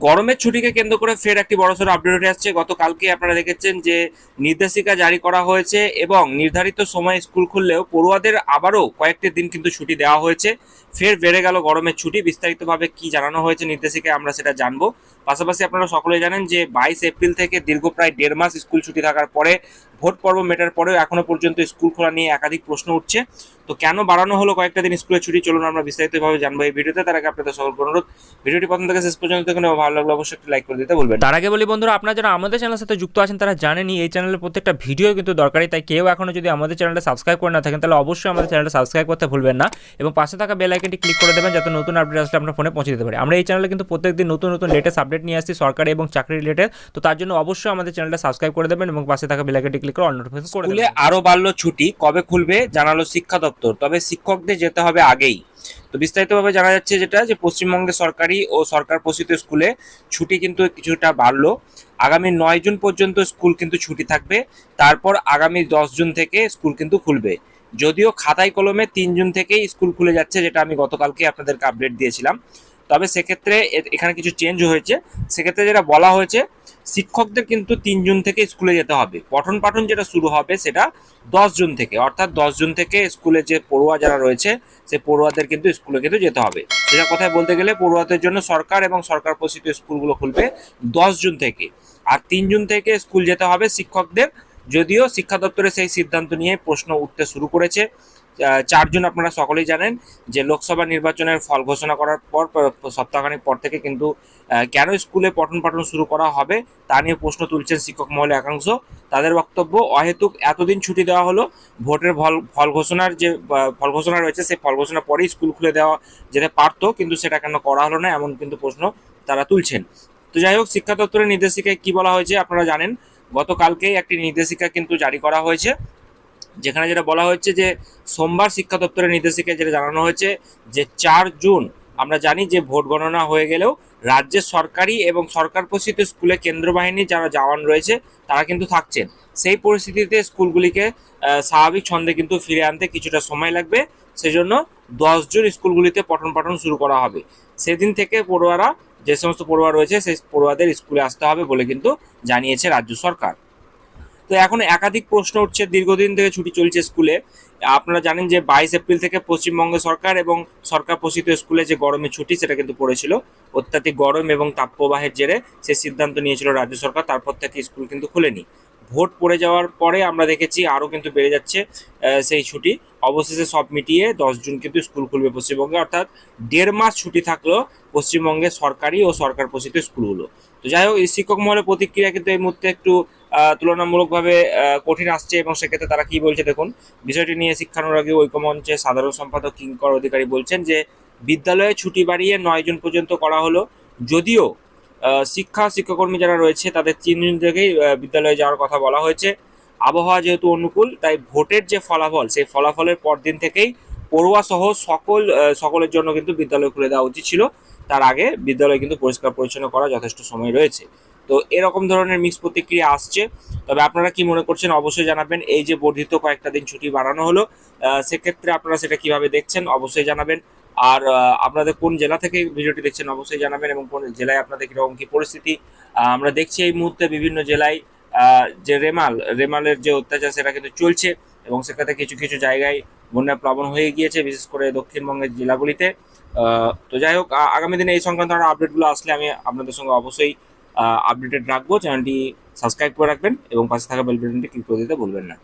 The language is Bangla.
গরমের ছুটিকে কেন্দ্র করে ফের একটি বড়সড় আপডেট উঠে আসছে। গতকালকে আপনারা দেখেছেন যে নির্দেশিকা জারি করা হয়েছে এবং নির্ধারিত সময়ে স্কুল খুললেও পড়ুয়াদের আবারও কয়েকটি দিন কিন্তু ছুটি দেওয়া হয়েছে। ফের বেড়ে গেল গরমের ছুটি। বিস্তারিতভাবে কি জানানো হয়েছে নির্দেশিকায় আমরা সেটা জানবো। পাশাপাশি আপনারা সকলেই জানেন যে 22 এপ্রিল থেকে দীর্ঘ প্রায় 1.5 মাস স্কুল ছুটি থাকার পরে ভোট পর্ব মেটার পরেও এখনো পর্যন্ত স্কুল খোলা নিয়ে একাধিক প্রশ্ন উঠছে। তো কেন বাড়ানো হলো কয়েকটা দিন স্কুলের ছুটি, চলুন আমরা বিস্তারিতভাবে জানবো এই ভিডিওতে। তার আগে আপনাদের সকল অনুরোধ, ভিডিওটি প্রথম থেকে শেষ পর্যন্ত দেখুন এবং ভালো লাগলে অবশ্যই একটি লাইক করে দিতে ভুলবেন না। তার আগে বলি বন্ধুরা, আপনারা যারা আমাদের চ্যানেলের সাথে যুক্ত আছেন তারা জানেনই এই চ্যানেলের প্রত্যেকটা ভিডিও কিন্তু দরকারি, তাই কেউ এখনো যদি আমাদের চ্যানেলটা সাবস্ক্রাইব করে না থাকেন তাহলে অবশ্যই আমাদের চ্যানেলটা সাবস্ক্রাইব করতে ভুলবেন না এবং পাশে থাকা বেল আইকনটি ক্লিক করে দেবেন যাতে নতুন আপডেট আসলে আপনার ফোনে পৌঁছে দিতে পারে। আমরা এই চ্যানেলে কিন্তু প্রত্যেকদিন নতুন নতুন লেটেস্ট আপডেট নিয়ে আসছি সরকারি এবং চাকরি রিলেটেড, তো তার জন্য অবশ্যই আমাদের চ্যানেলটা সাবস্ক্রাইব করে দেবেন এবং পাশে থাকা বেল আইকনটি ক্লিক করে অল নোটিফিকেশন করে স্কুলে দেবেন। আরো বাড়লো ছুটি, কবে খুলবে জানালো শিক্ষা দপ্তর, তবে শিক্ষকদের যেতে হবে আগেই। তো বিস্তারিতভাবে জানা যাচ্ছে যেটা যে পশ্চিমবঙ্গে সরকারি ও সরকার পোষিত স্কুলে ছুটি কিন্তু কিছুটা বাড়লো। আগামী 9 জুন পর্যন্ত স্কুল কিন্তু ছুটি থাকবে, তারপর আগামী 10 জুন থেকে স্কুল কিন্তু খুলবে। যদিও খাতায় কলমে 3 জুন থেকেই স্কুল খুলে যাচ্ছে, যেটা আমি গতকালকে আপনাদেরকে আপডেট দিয়েছিলাম। তবে সেক্ষেত্রে এখানে কিছু চেঞ্জ হয়েছে। সেক্ষেত্রে যেটা বলা হয়েছে, শিক্ষকদের কিন্তু 3 জুন থেকে স্কুলে যেতে হবে। পঠন পাঠন যেটা শুরু হবে সেটা 10 জুন থেকে, অর্থাৎ 10 জুন থেকে স্কুলে যে পড়ুয়া যারা রয়েছে সেই পড়ুয়াদের কিন্তু স্কুলে কিন্তু যেতে হবে। সেটা কথায় বলতে গেলে পড়ুয়াদের জন্য সরকার এবং সরকার পোষিত স্কুলগুলো খুলবে 10 জুন থেকে, আর 3 জুন থেকে স্কুল যেতে হবে শিক্ষকদের। যদিও শিক্ষা দপ্তরে সেই সিদ্ধান্ত নিয়ে প্রশ্ন উঠতে শুরু করেছে। 4 জুন আপনারা সকলেই জানেন যে লোকসভা নির্বাচনের ফল ঘোষণা করার পর সপ্তাহখানেক পর থেকে কিন্তু কেন স্কুলে পঠন পাঠন শুরু করা হবে তা নিয়ে প্রশ্ন তুলছেন শিক্ষক মহলের একাংশ। তাদের বক্তব্য, অহেতুক এতদিন ছুটি দেওয়া হলো। ভোটের ফল ঘোষণার যে ফল ঘোষণা রয়েছে সেই ফল ঘোষণার পরেই স্কুল খুলে দেওয়া যেতে পারতো, কিন্তু সেটা কেন করা হলো না, এমন কিন্তু প্রশ্ন তারা তুলছেন। তো যাই হোক, শিক্ষা দপ্তরের নির্দেশিকায় কি বলা হয়েছে আপনারা জানেন। গতকালকেই একটি নির্দেশিকা কিন্তু জারি করা হয়েছে, যেখানে যেটা বলা হয়েছে যে সোমবার শিক্ষা দপ্তরের নির্দেশিকায় যেটা জানানো হয়েছে যে 4 জুন আমরা জানি যে ভোট গণনা হয়ে গেলেও রাজ্যের সরকারি এবং সরকার পোষিত স্কুলে কেন্দ্র বাহিনীর যারা জওয়ান রয়েছে তারা কিন্তু থাকছেন। সেই পরিস্থিতিতে স্কুলগুলিকে স্বাভাবিক ছন্দে কিন্তু ফিরে আনতে কিছুটা সময় লাগবে। সেজন্য 10 জুন স্কুলগুলিতে পঠন পাঠন শুরু করা হবে। সেদিন থেকে পড়ুয়ারা, যে সমস্ত পড়ুয়া রয়েছে সেই পড়ুয়াদের স্কুলে আসতে হবে বলে কিন্তু জানিয়েছে রাজ্য সরকার। তো এখন একাধিক প্রশ্ন উঠছে, দীর্ঘদিন থেকে ছুটি চলছে স্কুলে। আপনারা জানেন যে 22 এপ্রিল থেকে পশ্চিমবঙ্গ সরকার এবং সরকার পোষিত স্কুলে যে গরমের ছুটি সেটা কিন্তু পড়েছিল। অত্যাধিক গরম এবং তাপপ্রবাহের জেরে সে সিদ্ধান্ত নিয়েছিল রাজ্য সরকার, তারপর থেকে স্কুল কিন্তু খুলেনি। ভোট পড়ে যাওয়ার পরে আমরা দেখেছি আরও কিন্তু বেড়ে যাচ্ছে সেই ছুটি। অবশেষে সব মিটিয়ে 10 জুন কিন্তু স্কুল খুলবে পশ্চিমবঙ্গে, অর্থাৎ 1.5 মাস ছুটি থাকলো পশ্চিমবঙ্গে সরকারি ও সরকার পোষিত স্কুলগুলো। তো যাই হোক, এই শিক্ষক মহলের প্রতিক্রিয়া কিন্তু এই মুহূর্তে একটু তুলনামূলকভাবে কঠিন আসছে, এবং সেক্ষেত্রে তারা কি বলছে দেখুন। বিষয়টি নিয়ে শিক্ষানুরাগী ঐক্যমঞ্চের সাধারণ সম্পাদক কিঙ্কর অধিকারী বলছেন যে বিদ্যালয়ে ছুটি বাড়িয়ে 9 জুন পর্যন্ত করা হলো। যদিও শিক্ষকর্মী যারা রয়েছে তাদের 3 জুন থেকেই বিদ্যালয়ে যাওয়ার কথা বলা হয়েছে। আবহাওয়া যেহেতু অনুকূল, তাই ভোটের যে ফলাফল সেই ফলাফলের পরদিন থেকেই পড়ুয়া সহ সকলের জন্য কিন্তু বিদ্যালয় খুলে দেওয়া উচিত ছিল। তার আগে বিদ্যালয় কিন্তু পরিষ্কার পরিচ্ছন্ন করা যথেষ্ট সময় রয়েছে। তো এরকম ধরনের মিক্স প্রতিক্রিয়া আসছে। তবে আপনারা কি মনে করছেন অবশ্যই জানাবেন। এই যে বর্ধিত কয়েকটা দিন ছুটি বাড়ানো হলো, সেক্ষেত্রে আপনারা সেটা কিভাবে দেখছেন অবশ্যই জানাবেন। আর আপনাদের কোন জেলা থেকে ভিডিওটি দেখছেন অবশ্যই জানাবেন, এবং কোন জেলায় আপনাদের কীরকম কী পরিস্থিতি। আমরা দেখছি এই মুহূর্তে বিভিন্ন জেলায় যে রেমালের যে অত্যাচার সেটা কিন্তু চলছে, এবং সেখানে কিছু কিছু জায়গায় বন্যা প্লাবন হয়ে গিয়েছে, বিশেষ করে দক্ষিণবঙ্গের জেলাগুলিতে। তো যাই হোক, আগামী দিনে এই সংক্রান্ত আপডেটগুলো আসলে আমি আপনাদের সঙ্গে অবশ্যই আপডেটেড রাখবো। চ্যানেলটি সাবস্ক্রাইব করে রাখবেন এবং পাশে থাকা বেল বাটনটি ক্লিক করে দিতে ভুলবেন না।